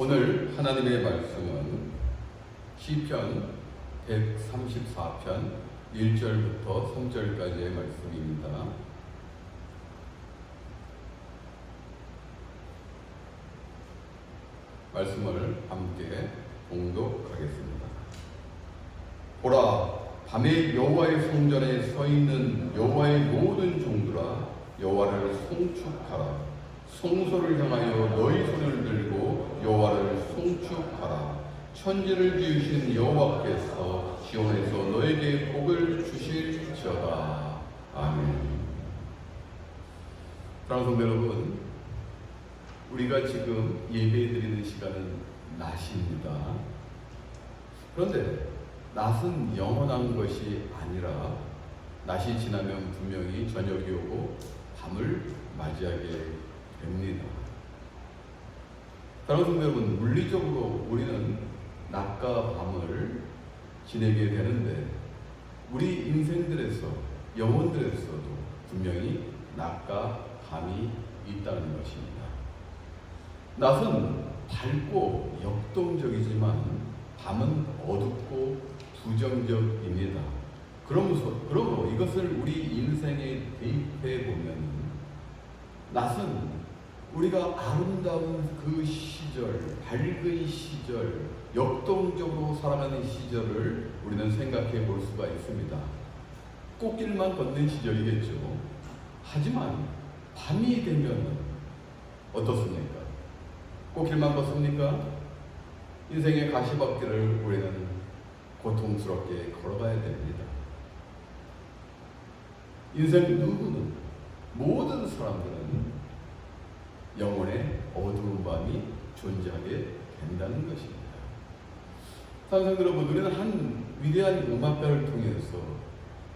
오늘 하나님의 말씀은 시편 134편 1절부터 3절까지의 말씀입니다. 말씀을 함께 봉독하겠습니다. 보라, 밤에 여호와의 성전에 서 있는 여호와의 모든 종들아, 여호와를 송축하라. 성소를 향하여 너희 손을 들고 여호와를 송축하라. 천지를 지으신 여호와께서 시온에서 너에게 복을 주실지어다. 아멘. 사랑하는 성도 여러분, 우리가 지금 예배드리는 시간은 낮입니다. 그런데 낮은 영원한 것이 아니라 낮이 지나면 분명히 저녁이 오고 밤을 맞이하게 됩니다. 사랑하는 성도 여러분, 물리적으로 우리는 낮과 밤을 지내게 되는데 우리 인생들에서, 영혼들에서도 분명히 낮과 밤이 있다는 것입니다. 낮은 밝고 역동적이지만 밤은 어둡고 부정적입니다. 그러므로 이것을 우리 인생에 대입해 보면 낮은 우리가 아름다운 그 시절, 밝은 시절, 역동적으로 살아가는 시절을 우리는 생각해 볼 수가 있습니다. 꽃길만 걷는 시절이겠죠. 하지만 밤이 되면 어떻습니까? 꽃길만 걷습니까? 인생의 가시밭길을 우리는 고통스럽게 걸어가야 됩니다. 인생 누구는, 모든 사람들은 영혼의 어두운 밤이 존재하게 된다는 것입니다. 사랑하는 여러분, 우리는 한 위대한 음악가를 통해서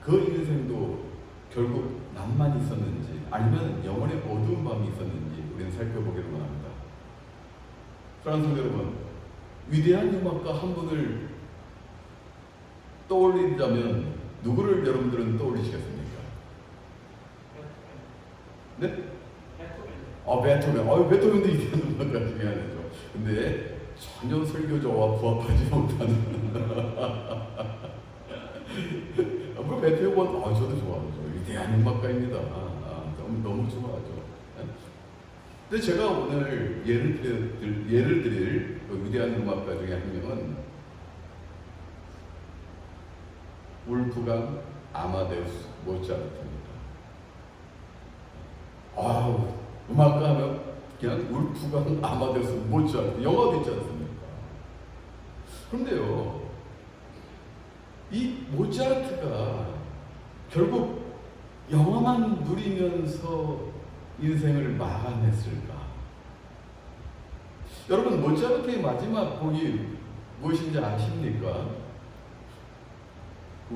그 인생도 결국 낮만 있었는지 아니면 영혼의 어두운 밤이 있었는지 우리는 살펴보기를 원합니다. 사랑하는 여러분, 위대한 음악가 한 분을 떠올리자면 누구를 여러분들은 떠올리시겠습니까? 네? 베토벤. 베토벤도 위대한 음악가 중에 하나죠. 근데 전혀 설교자와 부합하지 못하는 베토벤, 저도 좋아하죠. 위대한 음악가입니다. 너무 좋아하죠. 근데 제가 오늘 예를 드릴 그 위대한 음악가 중에 한 명은 울프강 아마데우스 모차르트입니다. 음악가 하면 그냥 울프강 아마데우스 모차르트, 영화도 있지 않습니까? 그런데요, 이 모차르트가 결국 영화만 누리면서 인생을 마감했을까? 여러분, 모차르트의 마지막 곡이 무엇인지 아십니까?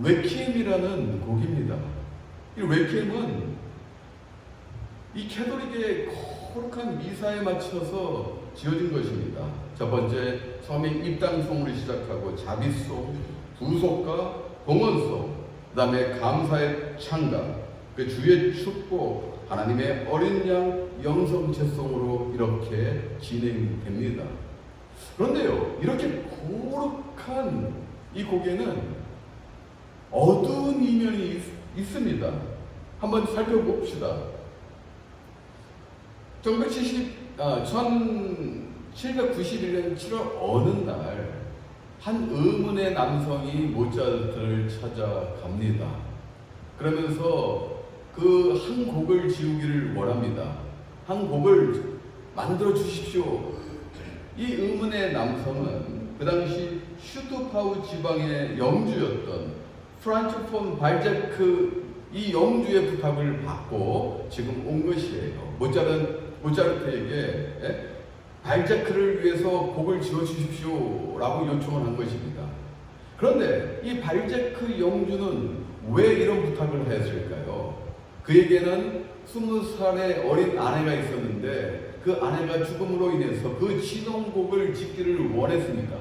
레퀴엠이라는 곡입니다. 이 레퀴엠은 이 캐톨릭의 거룩한 미사에 맞춰서 지어진 것입니다. 첫 번째, 처음에 입당송으로 시작하고 자비송, 부속가, 봉헌송, 그 다음에 감사의 창가, 그 주의 축복, 하나님의 어린 양 영성체송으로 이렇게 진행됩니다. 그런데요, 이렇게 거룩한 이 곡에는 어두운 이면이 있습니다. 한번 살펴봅시다. 1791년 7월 어느 날 한 의문의 남성이 모차르트를 찾아갑니다. 그러면서 그 한 곡을 지우기를 원합니다. 한 곡을 만들어 주십시오. 이 의문의 남성은 그 당시 슈투파우 지방의 영주였던 프란츠 폰 발자크 이 영주의 부탁을 받고 지금 온 것이에요. 모차르트에게 발자크를 위해서 곡을 지어주십시오 라고 요청을 한 것입니다. 그런데 이 발자크 영주는 왜 이런 부탁을 했을까요? 그에게는 20살의 어린 아내가 있었는데 그 아내가 죽음으로 인해서 그 진홍곡을 짓기를 원했습니다.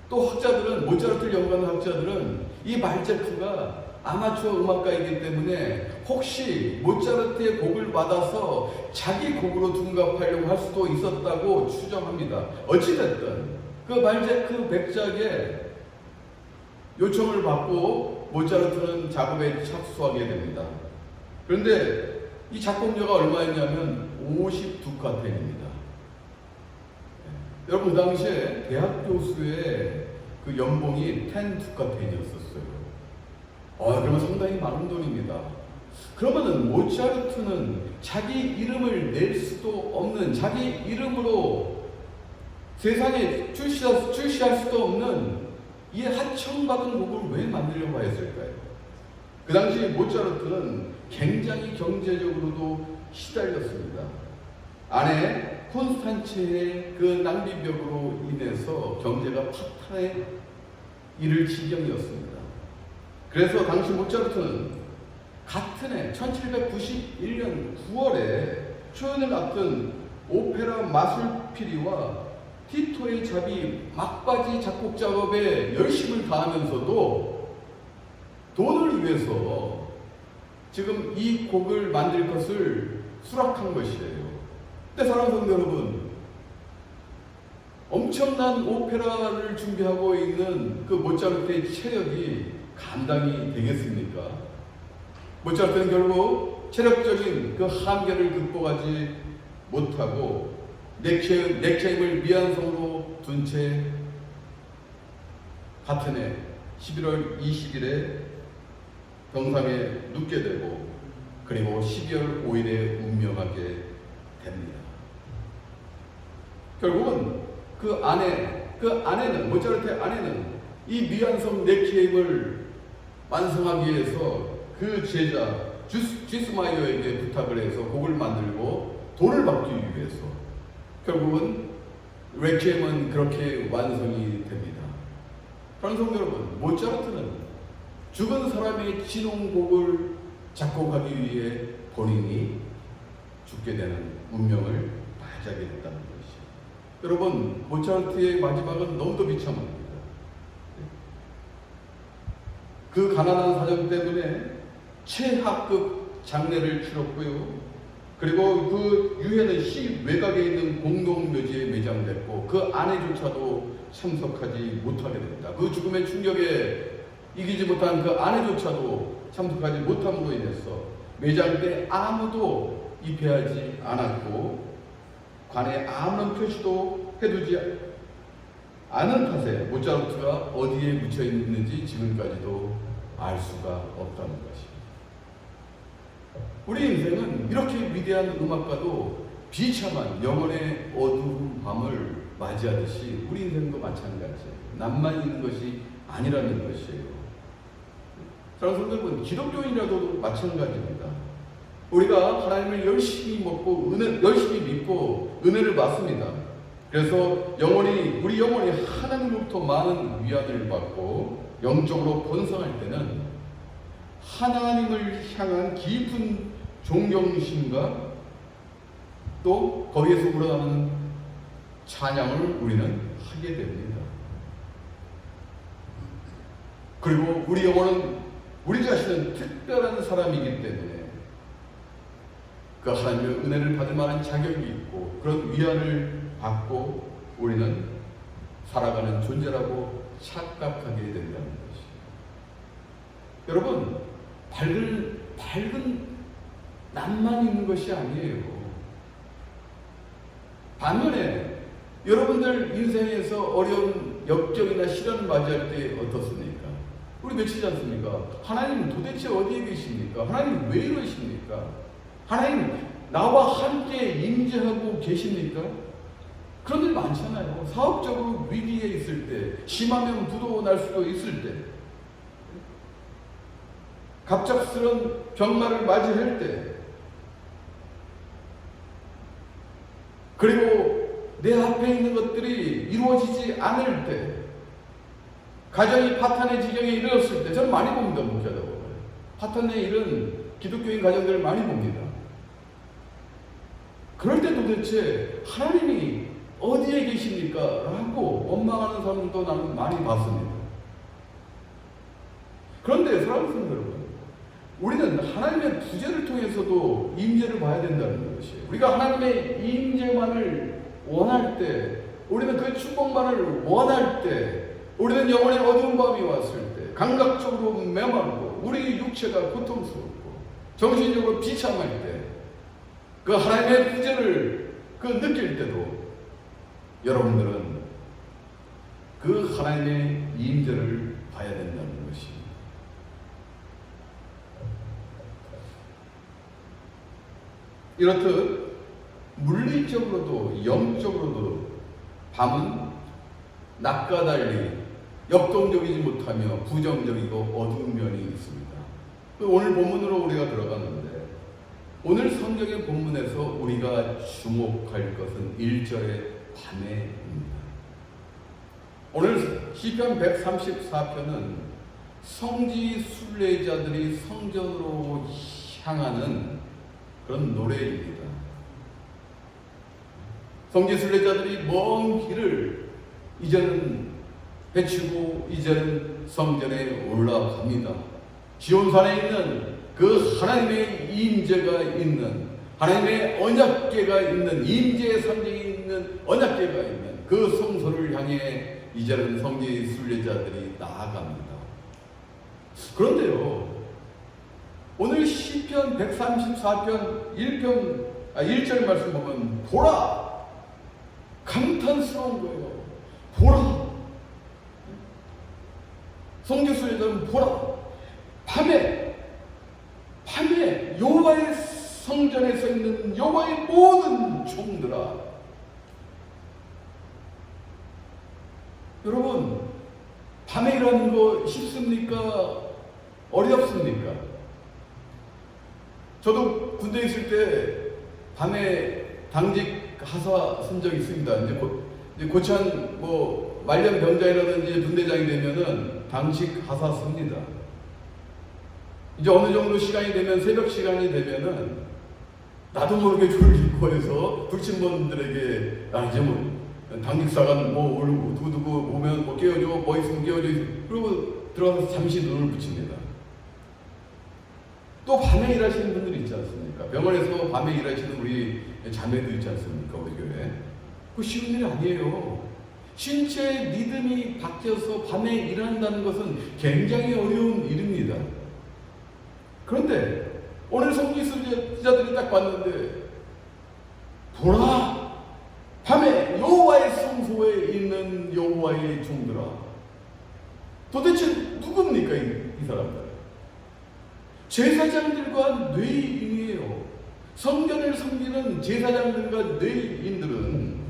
또 학자들은, 모차르트를 연구하는 학자들은 이 발자크가 아마추어 음악가이기 때문에 혹시 모차르트의 곡을 받아서 자기 곡으로 둔갑하려고 할 수도 있었다고 추정합니다. 어찌됐든 그 발제크 백작의 요청을 받고 모차르트는 작업에 착수하게 됩니다. 그런데 이 작곡료가 얼마였냐면 52카텐입니다. 여러분 그 당시에 대학 교수의 그 연봉이 10두카텐이었었어요. 그러면 상당히 많은 돈입니다. 그러면은 모차르트는 자기 이름을 낼 수도 없는, 자기 이름으로 세상에 출시할 수도 없는 이 하청받은 곡을 왜 만들려고 했을까요? 그 당시 모차르트는 굉장히 경제적으로도 시달렸습니다. 아내 콘스탄체의 그 낭비벽으로 인해서 경제가 파탄에 이를 지경이었습니다. 그래서 당시 모차르트는 같은 해 1791년 9월에 초연을 앞둔 오페라 마술피리와 티토의 잡이 막바지 작곡 작업에 열심을 다하면서도 돈을 위해서 지금 이 곡을 만들 것을 수락한 것이에요. 근데 사랑하는 성도 여러분, 엄청난 오페라를 준비하고 있는 그 모차르트의 체력이 감당이 되겠습니까? 모차르트는 결국 체력적인 그 한계를 극복하지 못하고 넥체임을 미완성으로 둔 채 같은 해 11월 20일에 병상에 눕게 되고 그리고 12월 5일에 운명하게 됩니다. 결국은 모차르트의 아내는 이 미완성 넥체임을 완성하기 위해서 그 제자 쥐스마이어에게 부탁을 해서 곡을 만들고 돈을 받기 위해서 결국은 렉체임은 그렇게 완성이 됩니다. 그런 성도 여러분, 모차르트는 죽은 사람의 진홍곡을 작곡하기 위해 본인이 죽게 되는 운명을 맞이하게 됐다는 것이죠. 여러분, 모차르트의 마지막은 너무도 비참합니다. 그 가난한 사정 때문에 최하급 장례를 치렀고요. 그리고 그 유해는 시 외곽에 있는 공동묘지에 매장됐고 그 아내조차도 참석하지 못하게 됩니다. 그 죽음의 충격에 이기지 못한 그 아내조차도 참석하지 못함으로 인해서 매장 때 아무도 입회하지 않았고 관에 아무런 표시도 해두지 않은 탓에 모차르트가 어디에 묻혀 있는지 지금까지도 알 수가 없다는 것입니다. 우리 인생은 이렇게 위대한 음악가도 비참한 영혼의 어두운 밤을 맞이하듯이 우리 인생도 마찬가지예요. 남만 있는 것이 아니라는 것이에요. 사랑하는 성도 여러분, 기독교인이라도 마찬가지입니다. 우리가 하나님을 열심히 열심히 믿고 은혜를 받습니다. 그래서 우리 영혼이 하나님으로부터 많은 위안을 받고 영적으로 번성할 때는 하나님을 향한 깊은 존경심과 또 거기에서 우러나는 찬양을 우리는 하게 됩니다. 그리고 우리 영혼은 우리 자신은 특별한 사람이기 때문에 그 하나님의 은혜를 받을 만한 자격이 있고 그런 위안을 받고 우리는 살아가는 존재라고 착각하게 된다는 것이에요. 여러분, 밝은 낯만 있는 것이 아니에요. 반면에 여러분들 인생에서 어려운 역경이나 시련을 맞이할 때 어떻습니까? 우리 외치지 않습니까? 하나님 도대체 어디에 계십니까? 하나님 왜 이러십니까? 하나님 나와 함께 임재하고 계십니까? 그런 일 많잖아요. 사업적으로 위기에 있을 때, 심하면 부도 날 수도 있을 때, 갑작스런 병마를 맞이할 때, 그리고 내 앞에 있는 것들이 이루어지지 않을 때, 가정이 파탄의 지경에 이르렀을 때, 저는 많이 봅니다. 목회하다 보면 파탄에 이른 기독교인 가정들을 많이 봅니다. 그럴 때 도대체 하나님이 어디에 계십니까? 라고 원망하는 사람도 나는 많이 봤습니다. 그런데 사랑하는 성도 여러분, 우리는 하나님의 부재를 통해서도 임재를 봐야 된다는 것이에요. 우리가 하나님의 임재만을 원할 때, 우리는 그 축복만을 원할 때, 우리는 영혼의 어두운 밤이 왔을 때, 감각적으로 메마르고 우리 육체가 고통스럽고 정신적으로 비참할 때, 그 하나님의 부재를 느낄 때도 여러분들은 그 하나님의 임재를 봐야 된다는 것입니다. 이렇듯 물리적으로도 영적으로도 밤은 낮과 달리 역동적이지 못하며 부정적이고 어두운 면이 있습니다. 오늘 본문으로 우리가 들어가는데, 오늘 성경의 본문에서 우리가 주목할 것은 1절의 밤에입니다. 오늘 시편 134편은 성지 순례자들이 성전으로 향하는 그런 노래입니다. 성지 순례자들이 먼 길을 이제는 헤치고 이제는 성전에 올라갑니다. 지온산에 있는 그 하나님의 임재가 있는, 하나님의 언약궤가 있는, 임재의 상징이 있는 언약궤가 있는 그 성소를 향해 이제는 성지 순례자들이 나아갑니다. 그런데요, 오늘 시편 134편 1절 말씀 보면 보라! 감탄스러운 거예요. 보라! 성지 순례자는 보라! 밤에 여호와의 성전에서 있는 여호와의 모든 종들아. 여러분, 밤에 일하는 거 쉽습니까? 어렵습니까? 저도 군대에 있을 때 밤에 당직 하사 쓴 적이 있습니다. 이제 고참 말년 병장이라든지 분대장이 되면은 당직 하사 씁니다. 이제 어느 정도 시간이 되면, 새벽 시간이 되면은 나도 모르게 졸리고 해서 불친분들에게 이제 당직사관 누구 오면 깨워줘, 있으면 깨워줘, 그리고 들어가서 잠시 눈을 붙입니다. 또 밤에 일하시는 분들 있지 않습니까? 병원에서 밤에 일하시는 우리 자매도 있지 않습니까? 우리 교회. 그거 쉬운 일이 아니에요. 신체의 리듬이 바뀌어서 밤에 일한다는 것은 굉장히 어려운 일입니다. 그런데 오늘 성지 순례자들이 딱 봤는데, 보라! 밤에 여호와의 성소에 있는 여호와의 종들아. 도대체 누굽니까 이 사람들? 제사장들과 뇌인이에요. 성전을 섬기는 제사장들과 뇌인들은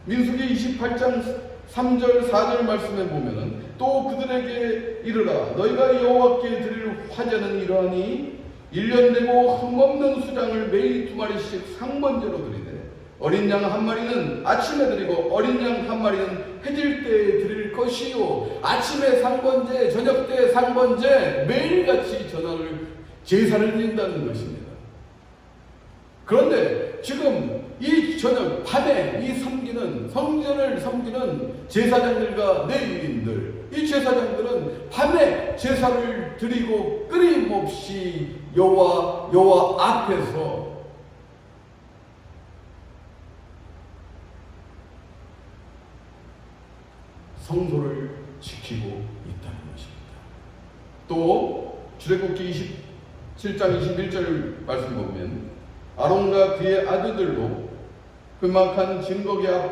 민수기 28장 3절 4절 말씀에 보면은, 또 그들에게 이르라, 너희가 여호와께 드릴 화제는 이러하니 1년 되고 흠없는 수장을 매일 2마리씩 상번제로 드리되, 어린 양 1마리는 아침에 드리고 어린 양 1마리는 해질 때에 드릴 것이요. 아침에 상번제, 저녁 때 상번제, 매일같이 제사를 드린다는 것입니다. 그런데 지금 이 저녁 밤에 이 성전을 섬기는 제사장들과 뇌인들, 이 제사장들은 밤에 제사를 드리고 끊임없이 여호와 앞에서 성소를 지키고 있다는 것입니다. 또 출애굽기 27장 21절 말씀 보면, 아론과 그의 아들들로 그막한 증거기 앞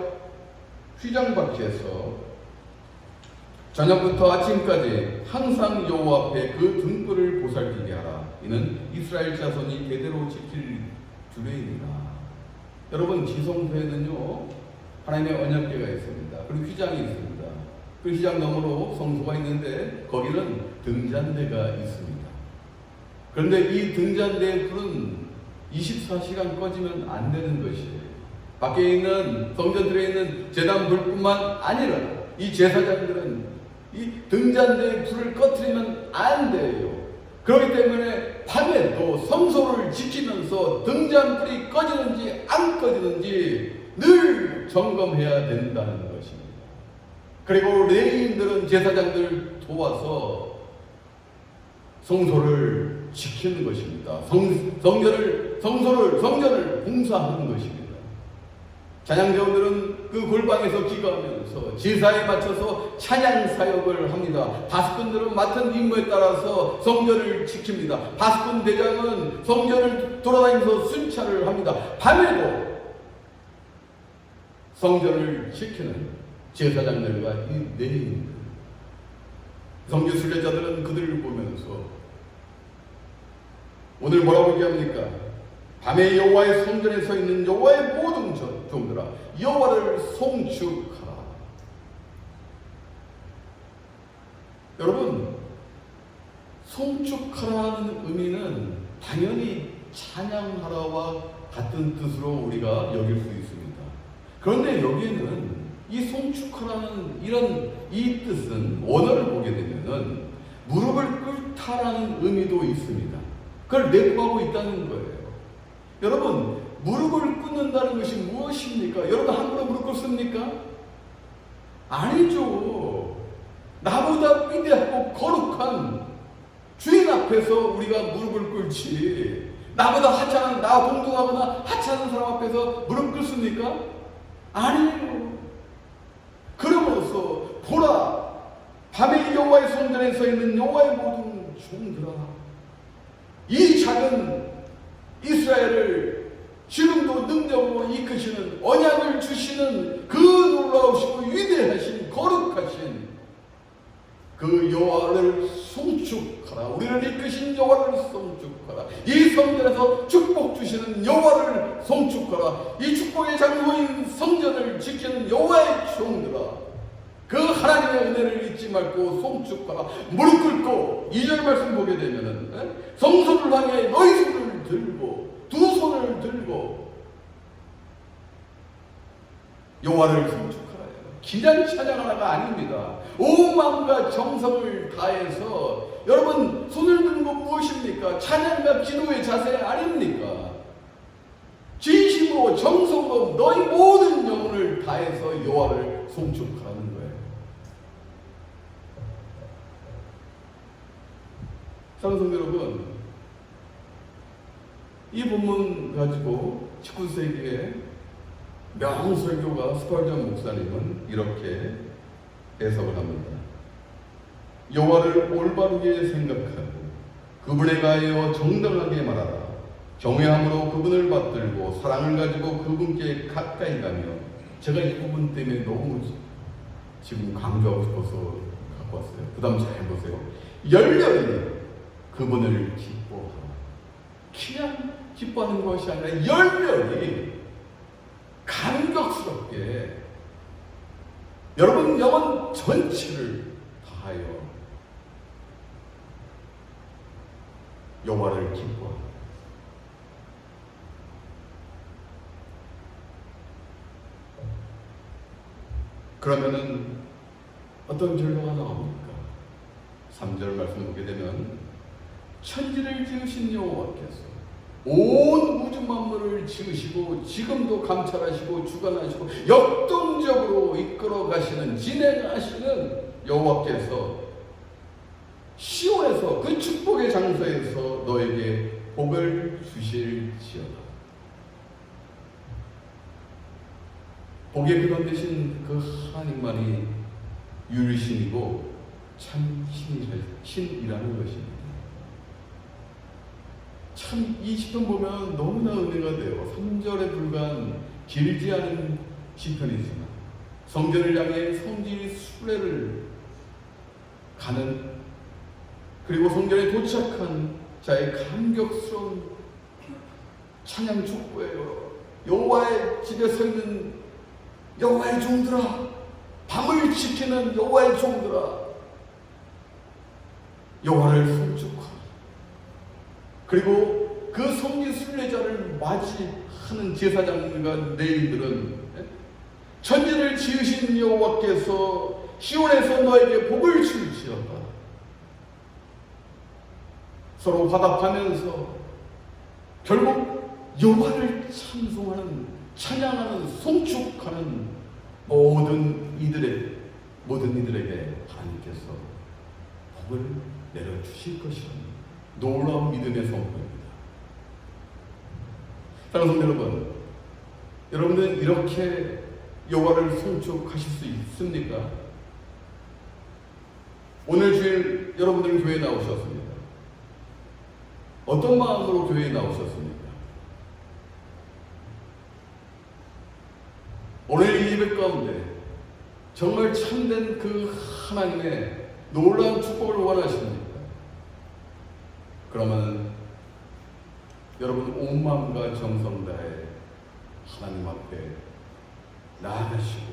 휘장바퀴에서 저녁부터 아침까지 항상 여호와 앞에 그 등불을 보살피게 하라. 이는 이스라엘 자손이 대대로 지킬 규례이니라. 여러분, 지성소에는요 하나님의 언약궤가 있습니다. 그리고 휘장이 있습니다. 그 휘장 너머로 성소가 있는데 거기는 등잔대가 있습니다. 그런데 이 등잔대의 불은 24시간 꺼지면 안 되는 것이에요. 밖에 있는 성전들에 있는 제단 불뿐만 아니라 이 제사장들은 이 등잔대의 불을 꺼뜨리면 안 돼요. 그렇기 때문에 밤에도 성소를 지키면서 등잔불이 꺼지는지 안 꺼지는지 늘 점검해야 된다는 것입니다. 그리고 레위인들은 제사장들 도와서 성소를 지키는 것입니다. 성전을 봉사하는 것입니다. 찬양자분들은 그 골방에서 기도하면서 제사에 맞춰서 찬양 사역을 합니다. 바스꾼들은 맡은 임무에 따라서 성전을 지킵니다. 바스꾼 대장은 성전을 돌아다니면서 순찰을 합니다. 밤에도 성전을 지키는 제사장들과 이 레위인들, 성전 순례자들은 그들을 보면서 오늘 뭐라고 얘기합니까? 밤에 여호와의 성전에 서 있는 여호와의 모든 종들아 여호와를 송축하라. 여러분, 송축하라는 의미는 당연히 찬양하라와 같은 뜻으로 우리가 여길 수 있습니다. 그런데 여기에는 이 송축하라는 이 뜻은 원어를 보게 되면은 무릎을 꿇다라는 의미도 있습니다. 그걸 내포하고 있다는 거예요. 여러분, 무릎을 꿇는다는 것이 무엇입니까? 여러분 함부로 무릎 꿇습니까? 아니죠. 나보다 위대하고 거룩한 주인 앞에서 우리가 무릎을 꿇지, 나보다 하찮은, 나와 동등하거나 하찮은 사람 앞에서 무릎 꿇습니까? 아니에요. 그러므로서 보라, 밤에 여호와의 성전에 서 있는 여호와의 모든 종들아, 이 작은 이스라엘을 지금도 능력으로 이끄시는, 언약을 주시는 그 놀라우시고 위대하신 거룩하신 그 여호와를 송축하라. 우리를 이끄신 여호와를 송축하라. 이 성전에서 축복 주시는 여호와를 송축하라. 이 축복의 장소인 성전을 지키는 여호와의 종들아, 그 하나님의 은혜를 잊지 말고 송축하라. 무릎 꿇고 2절 말씀 보게 되면은 성소를 향해 너희 손을 들고, 두 손을 들고 여호와를 송축하라. 그냥 찬양하라가 아닙니다. 온 마음과 정성을 다해서, 여러분 손을 드는 건 무엇입니까? 찬양과 기도의 자세 아닙니까? 진심으로 정성으로 너희 모든 영혼을 다해서 여호와를 송축하라는 거예요. 사랑하는 성도 여러분, 이 본문 가지고 19세기에 명설교가 스펄전 목사님은 이렇게 해석을 합니다. 여호와를 올바르게 생각하고 그분에 가하여 정당하게 말하라. 경외함으로 그분을 받들고 사랑을 가지고 그분께 가까이 가며, 제가 이 부분 때문에 너무 지금 강조하고 싶어서 갖고 왔어요. 그 다음 잘 보세요. 열렬히 그분을 기뻐하라. 그냥 기뻐하는 것이 아니라 열렬히 감격스럽게 여러분 영혼 전체를 다하여 여호와를 기뻐하라. 그러면은 어떤 결과가 나옵니까? 3절 말씀 보게 되면 천지를 지으신 여호와께서 온 우주 만물을 지으시고 지금도 감찰하시고 주관하시고 역동적으로 이끌어 가시는, 진행하시는 여호와께서 시온에서 그 축복의 장소에서 너에게 복을 주실지어다. 복의 근원 되신 그 하나님만이 유일신이고 참 신이라는 것입니다. 참 이 시편 보면 너무나 은혜가 돼요. 3절에 불과한 길지 않은 시편이지만 성전을 향해 성지 순례를 가는, 그리고 성전에 도착한 자의 감격스러운 찬양 촉구예요. 여호와의 집에 서 있는 여호와의 종들아, 밤을 지키는 여호와의 종들아, 여호와를 송축하라. 그리고 그 성지 순례자를 맞이하는 제사장과 레위인들은 천지를 지으신 여호와께서 시온에서 너에게 복을 줄지어다. 서로 화답하면서 결국 여호와를 찬송하는, 찬양하는, 송축하는 모든 이들에게 하나님께서 복을 내려주실 것이라는 놀라운 믿음의 선포입니다. 사랑하는 성도 여러분, 여러분들은 이렇게 여호와를 송축하실 수 있습니까? 오늘 주일 여러분들은 교회에 나오셨습니다. 어떤 마음으로 교회에 나오셨습니까? 오늘 이 예배 가운데 정말 참된 그 하나님의 놀라운 축복을 원하십니까? 그러면 여러분 온 마음과 정성 다해 하나님 앞에 나아가시고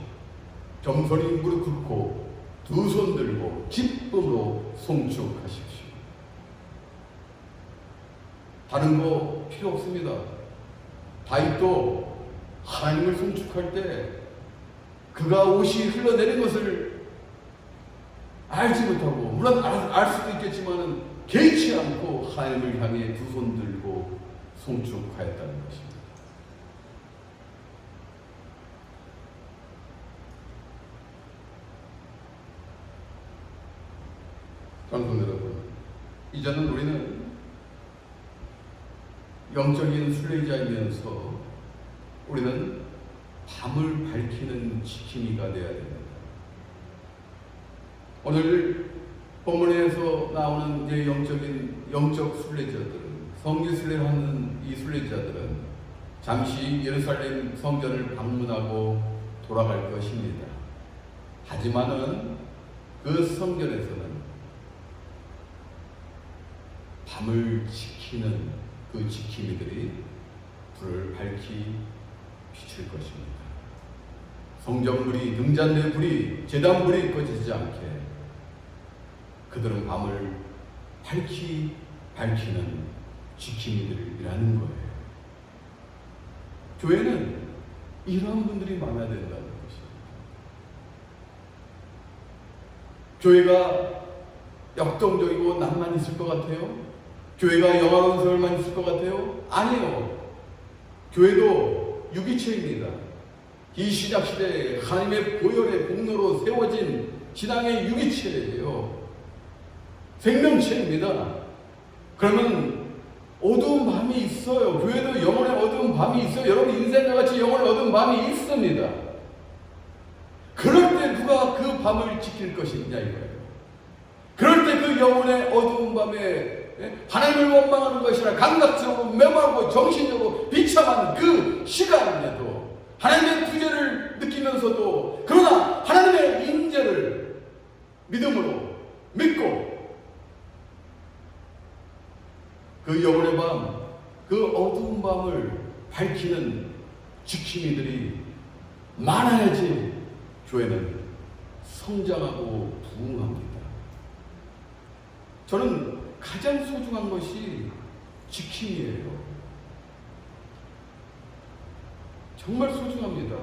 겸손히 무릎 꿇고 두 손 들고 기쁨으로 송축하십시오. 다른 거 필요 없습니다. 다윗도 하나님을 송축할 때 그가 옷이 흘러내린 것을 알지 못하고, 물론 알 수도 있겠지만 개의치 않고 하나님을 향해 두 손 들고 송축하였다는 것입니다. 사랑하는 여러분, 이제는 우리는 영적인 순례자이면서 우리는 밤을 밝히는 지킴이가 되어야 됩니다. 오늘 본문에서 나오는 영적 순례자들은, 성지 순례하는 이 순례자들은 잠시 예루살렘 성전을 방문하고 돌아갈 것입니다. 하지만은 그 성전에서는 밤을 지키는 그 지킴이들이 불을 밝히 비출 것입니다. 성전불이, 등잔대 불이, 제단불이 꺼지지 않게 그들은 밤을 밝히 밝히는 지킴이들이라는 거예요. 교회는 이러한 분들이 많아야 된다는 것입니다. 교회가 역동적이고 낭만 있을 것 같아요? 교회가 영화로운 세월만 있을 것 같아요? 아니요. 교회도 유기체입니다. 이 신약시대에 하나님의 보혈의 공로로 세워진 신앙의 유기체예요. 생명체입니다. 그러면 어두운 밤이 있어요. 교회도 영혼의 어두운 밤이 있어요. 여러분 인생과 같이 영혼의 어두운 밤이 있습니다. 그럴 때 누가 그 밤을 지킬 것이냐 이거예요. 그럴 때 그 영혼의 어두운 밤에 하나님을 원망하는 것이라 감각적으로 메마르고 정신적으로 비참한 그 시간에도 하나님의 구제를 느끼면서도, 그러나 하나님의 인재를 믿음으로 믿고 그 영혼의 밤, 그 어두운 밤을 밝히는 지킴이들이 많아야지 교회는 성장하고 부흥합니다. 저는 가장 소중한 것이 지킴이에요. 정말 소중합니다.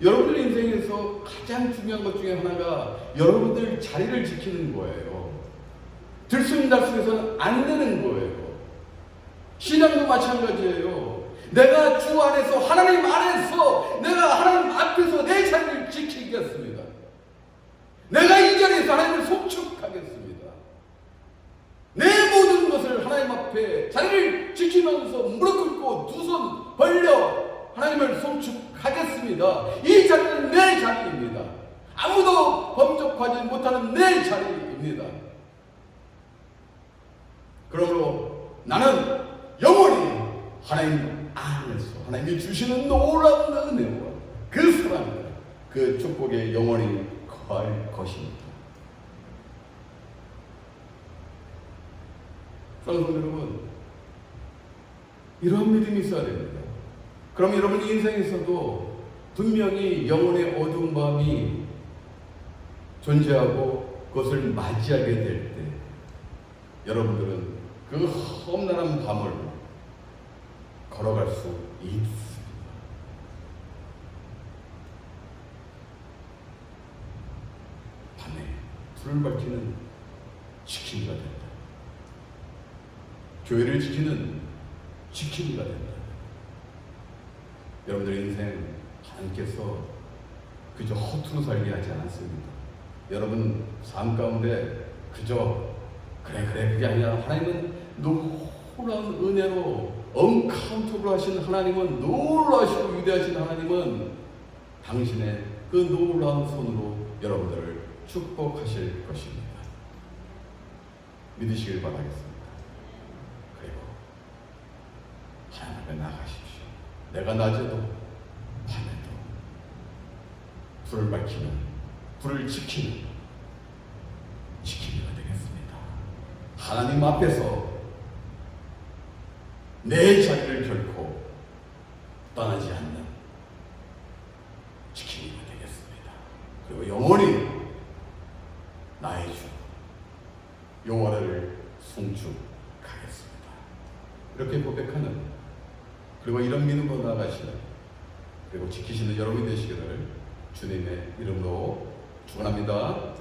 여러분들 인생에서 가장 중요한 것 중에 하나가 여러분들 자리를 지키는 거예요. 들쑥날쑥해서는 안 되는 거예요. 신앙도 마찬가지예요. 내가 주 안에서, 하나님 안에서, 내가 하나님 앞에서 내 자리를 지키겠습니다. 내가 이 자리에서 하나님을 송축하겠습니다. 내 모든 것을 하나님 앞에 자리를 지키면서 무릎 꿇고 두 손 벌려 하나님을 송축하겠습니다. 이 자리는 내 자리입니다. 아무도 범접하지 못하는 내 자리입니다. 그러므로 나는 영원히 하나님 안에서 하나님이 주시는 놀라운 은혜와 그 사랑과 그 축복에 영원히 거할 것입니다. 사랑하는 여러분, 이러한 믿음이 있어야 됩니다. 그럼 여러분 인생에서도 분명히 영혼의 어두운 밤이 존재하고 그것을 맞이하게 될 때 여러분들은 그 험난한 밤을 걸어갈 수 있습니다. 밤에 불을 밝히는 지킴이가 된다. 교회를 지키는 지킴이가 된다. 여러분들의 인생 하나님께서 그저 허투루 살게 하지 않습니다. 여러분 삶 가운데 그저 그래 그게 아니라 하나님은 놀라운 은혜로 언카운터블 하신 하나님은, 놀라시고 위대하신 하나님은 당신의 그 놀라운 손으로 여러분들을 축복하실 것입니다. 믿으시길 바라겠습니다. 그리고 하나님 앞에 나가십시오. 내가 낮에도 밤에도 불을 밝히는, 불을 지키는 지킴이가 되겠습니다. 하나님 앞에서 내 자리를 결코 떠나지 않는 지킴이가 되겠습니다. 그리고 영원히 나의 주 여호와를 송축하겠습니다. 이렇게 고백하는, 그리고 이런 믿음으로 나아가시는, 그리고 지키시는 여러분이 되시기를 주님의 이름으로 축원합니다.